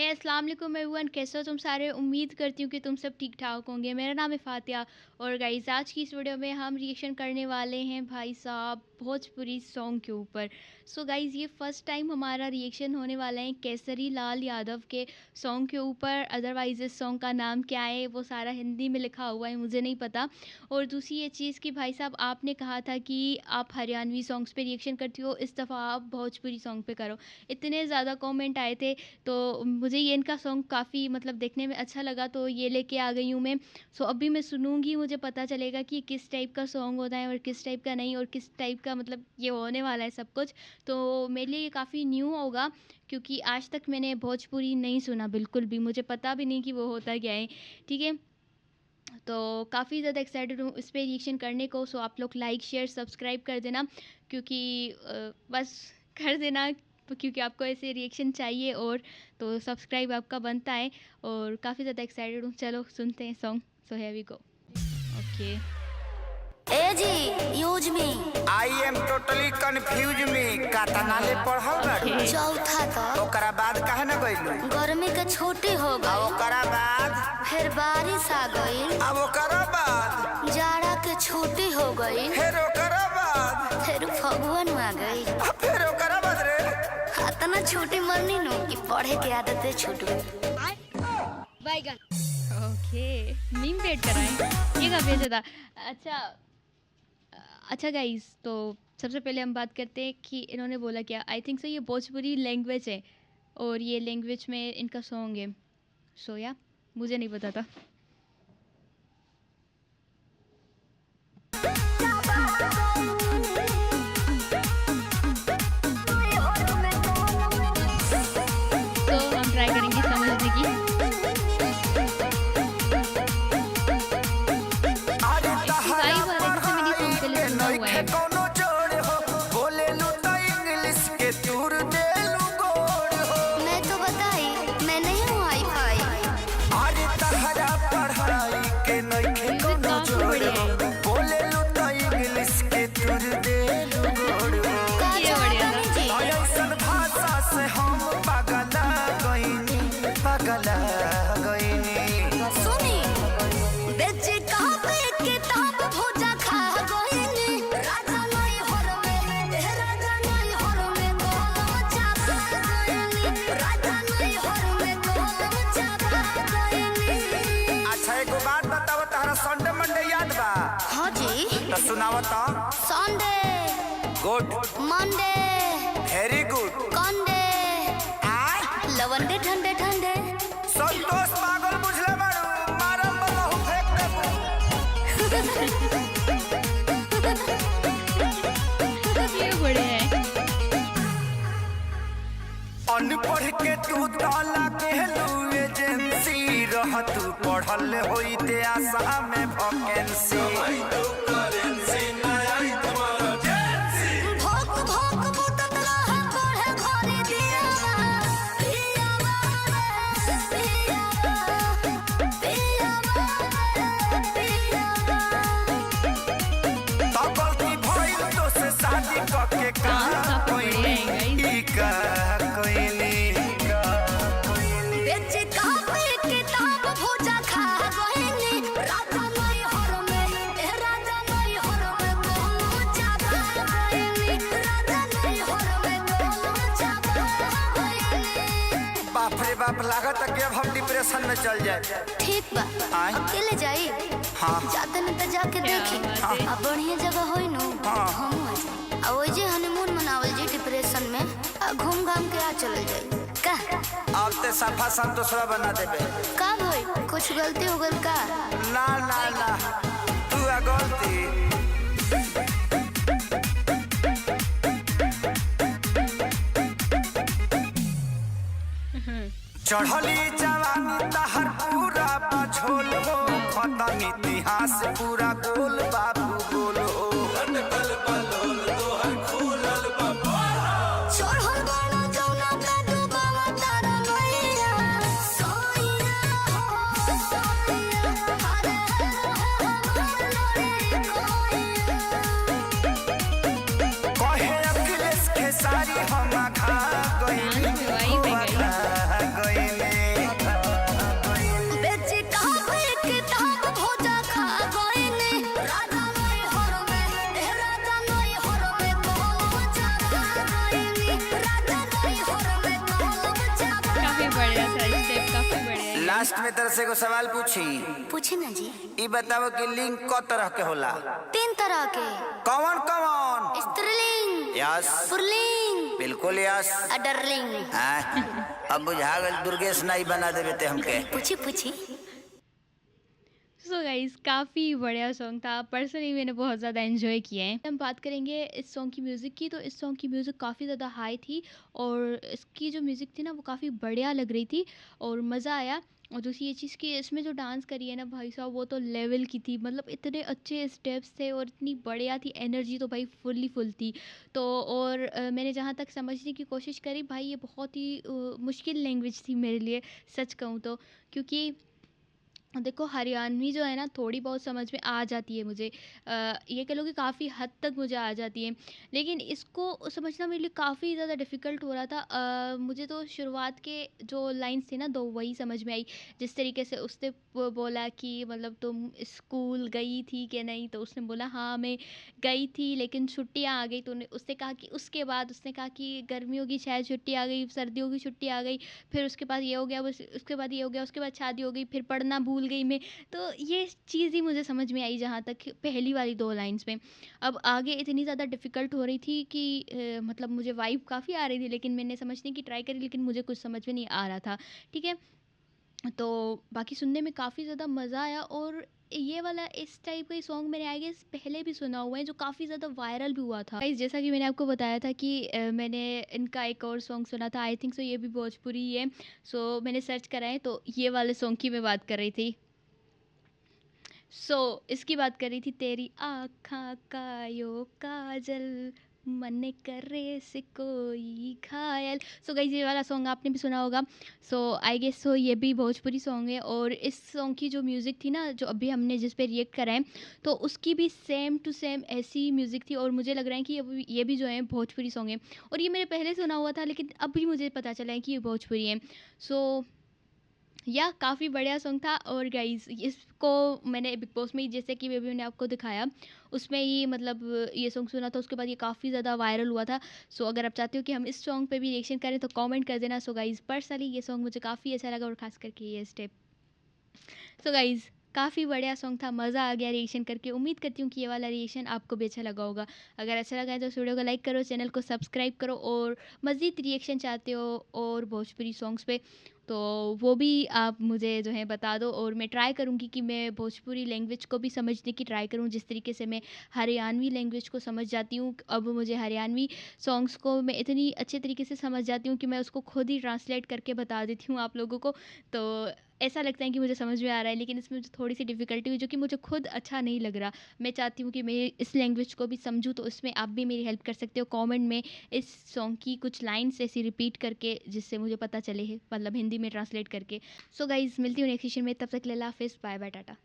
हे अस्सलाम वालेकुम एवरीवन, कैसे हो तुम सारे। उम्मीद करती हूँ कि तुम सब ठीक ठाक होंगे। मेरा नाम है फातिया और गाइस आज की इस वीडियो में हम रिएक्शन करने वाले हैं भाई साहब भोजपुरी सॉन्ग के ऊपर। सो गाइस ये फ़र्स्ट टाइम हमारा रिएक्शन होने वाला है केसरी लाल यादव के सॉन्ग के ऊपर। अदरवाइज़ इस सॉन्ग का नाम क्या है वो सारा हिंदी में लिखा हुआ है, मुझे नहीं पता। और दूसरी ये चीज़ कि भाई साहब आपने कहा था कि आप हरियाणवी सॉन्ग्स पे रिएक्शन करती हो, इस दफ़ा आप भोजपुरी सॉन्ग पे करो। इतने ज़्यादा कमेंट आए थे तो मुझे ये इनका सॉन्ग काफ़ी मतलब देखने में अच्छा लगा, तो ये लेके आ गई हूँ मैं। सो अभी मैं सुनूँगी, मुझे पता चलेगा कि किस टाइप का सॉन्ग होता है और किस टाइप का नहीं, और किस टाइप का मतलब ये होने वाला है सब कुछ। तो मेरे लिए ये काफ़ी न्यू होगा क्योंकि आज तक मैंने भोजपुरी नहीं सुना बिल्कुल भी, मुझे पता भी नहीं कि वो होता क्या है। ठीक है, तो काफ़ी ज़्यादा एक्साइटेड हूँ इस पे रिएक्शन करने को। सो आप लोग लाइक शेयर सब्सक्राइब कर देना क्योंकि बस कर देना क्योंकि आपको ऐसे रिएक्शन चाहिए, और तो सब्सक्राइब आपका बनता है। और काफ़ी ज़्यादा एक्साइटेड हूँ, चलो सुनते हैं song. So here we go. Okay ए जी use me I am totally confuse में कातना ले पढ़ल बाड़ी। चौथा का ओकरा बाद काहे न गइलू? गर्मी के छुट्टी हो गई, ओकरा बाद फिर बारिश आ गई, अब ओकरा बाद जाड़ा के छुट्टी हो गई, फिर ओकरा बाद फिर फगुन आ गई। फिर ओकरा बाद रे इतना छुट्टी मरनी नो कि पढ़े के आदतें छूट गई। ओके मीम क्रिएट कराएं, ये काफ़ी अच्छा था। अच्छा गाइस, तो सबसे पहले हम बात करते हैं कि इन्होंने बोला क्या। आई थिंक सो ये भोजपुरी लैंग्वेज है और ये लैंग्वेज में इनका सॉन्ग है। सो या मुझे नहीं पता था। तो हम ट्राई करेंगे समझने की। कोनो जोड़ हो बोले लू तो इंग्लिश के तूर दे लू गोड़ हो। मैं तो बताई मैं नहीं हूँ हाई फाई। अरे तहरा पढ़ाई के नइखे कोनो जोड़ हो बोले लू तो इंग्लिश के तूर दे लू गोड़ हो। ये बढ़िया था। ऐसन भाषा से हम पगला गइनी सुनी बेचे कहाँ पे किताब भूजा खा गई, राजा नहीं हर में, राजा नहीं हर में गोलम चापा गई, राजा नहीं हर में गोलम चापा गई। अच्छा एगो बात बताओ, तारा संडे मंडे याद बा? हाँ जी। तो सुनाओ तो। Sunday, good, Monday, very good, कंडे, लवंडे ठंडे ठंडे। संतोष पागल बुझले मारू मारम बहु फेंक देबू। ये बढ़िया है। अनपढ़ के तू ताला कहलू एजेंसी रह, तू पढ़ल होई ते आशा में वैकेंसी। भोक भोक बुतत रहा पढ़े घरे दिया, पियावा पियावा पियावा पियावा। तो गलती भइल तो से शादी करके कहा कोई का बेचे कापी किताब भूजा खा गईनी, राजा नहीं हर में, राजा नहीं हर में गोलम चापा गईनी, राजा नहीं हर में गोलम चापा गईनी। बाप रे बाप, लागत है कि अब हम डिप्रेशन में चल जाए। ठीक बा, आय? अकेले जाई? हाँ। जाते न त जाके देखी, हाँ। अब बढ़िया जगह होई नु। हाँ। हम आ ओई जे हनीमून मनावल जी डिप्रेशन में, आ घूम घाम के आ चल जाई का। अब ते सफा संतोषरा बना देबे। का भाई कुछ गलती हो गल का? ना ना ना, तू आ गलती। चढ़ली जवानी तहर पूरा बझोल हो, खत्म इतिहास पूरा गोल बाबू गोल हो। चढ़ल बाड़ा जौना का डूबावा तारा नैया, सोइया हो सोइया, अरे हमारे कोइया। कहे अखिलेश खेसारी हम खा गइनी, हाँ, वही पे गई। खा गइनी। लास्ट में तरह से को सवाल पूछी। पूछे ना जी। ई बताओ कि लिंग क तरह के होला? 3 तरह के। कौन कौन? स्त्रीलिंग, यस, पुल्लिंग, बिल्कुल यस। अडरलिंग। हाँ, अब बुझा गल दुर्गेश नाई बना देवे ते हमके। पूछी पूछी। सो गाइस काफ़ी बढ़िया सॉन्ग था। पर्सनली मैंने बहुत ज़्यादा एंजॉय किया है। हम बात करेंगे इस सॉन्ग की म्यूज़िक की, तो इस सॉन्ग की म्यूज़िक काफ़ी ज़्यादा हाई थी और इसकी जो म्यूज़िक थी ना वो काफ़ी बढ़िया लग रही थी और मज़ा आया। और दूसरी ये चीज़ कि इसमें जो डांस करी है ना भाई साहब वो तो लेवल की थी, मतलब इतने अच्छे स्टेप्स थे और इतनी बढ़िया थी, एनर्जी तो भाई फुल थी। तो और मैंने जहाँ तक समझने की कोशिश करी भाई ये बहुत ही मुश्किल लैंग्वेज थी मेरे लिए, सच कहूँ तो। क्योंकि देखो हरियाणवी जो है ना थोड़ी बहुत समझ में आ जाती है मुझे, ये कह लो कि काफ़ी हद तक मुझे आ जाती है, लेकिन इसको समझना मेरे लिए काफ़ी ज़्यादा डिफ़िकल्ट हो रहा था। मुझे तो शुरुआत के जो लाइंस थे ना 2 वही समझ में आई। जिस तरीके से उसने बोला कि मतलब तुम स्कूल गई थी कि नहीं, तो उसने बोला हाँ मैं गई थी लेकिन छुट्टियाँ आ गई। तो उसने कहा कि उसके बाद उसने कहा कि गर्मियों की शायद छुट्टी आ गई, सर्दियों की छुट्टी आ गई, फिर उसके बाद ये हो गया, बस उसके बाद ये हो गया, उसके बाद शादी हो गई, फिर पढ़ना भूल गई मैं। तो ये चीज़ ही मुझे समझ में आई जहाँ तक पहली वाली 2 लाइन्स में। अब आगे इतनी ज़्यादा डिफ़िकल्ट हो रही थी कि मतलब मुझे वाइब काफ़ी आ रही थी, लेकिन मैंने समझने की ट्राई करी लेकिन मुझे कुछ समझ में नहीं आ रहा था। ठीक है? तो बाकी सुनने में काफ़ी ज़्यादा मज़ा आया और ये वाला इस टाइप का ही सॉन्ग मैंने आई गेस पहले भी सुना हुआ है जो काफ़ी ज़्यादा वायरल भी हुआ था। गाइस जैसा कि मैंने आपको बताया था कि मैंने इनका एक और सॉन्ग सुना था, आई थिंक सो ये भी भोजपुरी ही है। सो मैंने सर्च करा है तो ये वाले सॉन्ग की मैं बात कर रही थी। इसकी बात कर रही थी, तेरी आँखा का यो काजल मन करे से कोई घायल। गाइस ये वाला सॉन्ग आपने भी सुना होगा। आई गेस ये भी भोजपुरी सॉन्ग है और इस सॉन्ग की जो म्यूज़िक थी ना जो अभी हमने जिस पे रिएक्ट करा है, तो उसकी भी सेम टू सेम ऐसी म्यूज़िक थी और मुझे लग रहा है कि ये भी जो है भोजपुरी सॉन्ग है और ये मैंने पहले सुना हुआ था लेकिन अभी मुझे पता चला है कि ये भोजपुरी है। या काफ़ी बढ़िया सॉन्ग था। और गाइस इसको मैंने बिग बॉस में ही जैसे कि अभी मैंने आपको दिखाया उसमें ही मतलब ये सॉन्ग सुना था, उसके बाद ये काफ़ी ज़्यादा वायरल हुआ था। अगर आप चाहते हो कि हम इस सॉन्ग पे भी रिएक्शन करें तो कमेंट कर देना। गाइस पर्सनली ये सॉन्ग मुझे काफ़ी अच्छा लगा और ख़ास करके ये स्टेप। गाइस काफ़ी बढ़िया सॉन्ग था, मज़ा आ गया रिएक्शन करके। उम्मीद करती हूँ कि ये वाला रिएक्शन आपको भी अच्छा लगा होगा। अगर अच्छा लगा है तो इस वीडियो को लाइक करो, चैनल को सब्सक्राइब करो और मज़ीद रिएक्शन चाहते हो और भोजपुरी सॉन्ग्स पे तो वो भी आप मुझे जो है बता दो और मैं ट्राई करूँगी कि मैं भोजपुरी लैंग्वेज को भी समझने की ट्राई करूँ जिस तरीके से मैं हरियाणवी लैंग्वेज को समझ जाती हूँ। अब मुझे हरियाणवी सॉन्ग्स को मैं इतनी अच्छे तरीके से समझ जाती हूँ कि मैं उसको खुद ही ट्रांसलेट करके बता देती हूँ आप लोगों को। तो ऐसा लगता है कि मुझे समझ में आ रहा है लेकिन इसमें थोड़ी सी डिफ़िकल्टी हुई जो कि मुझे खुद अच्छा नहीं लग रहा। मैं चाहती हूँ कि मैं इस लैंग्वेज को भी समझूँ, तो इसमें आप भी मेरी हेल्प कर सकते हो कमेंट में इस सॉन्ग की कुछ लाइन्स ऐसी रिपीट करके जिससे मुझे पता चले है, मतलब हिंदी में ट्रांसलेट करके। गाइज़ मिलती हूँ नेक्स्ट सेशन में, तब तक के लिए अल्लाह हाफ़िज़, बाय बाय, टाटा।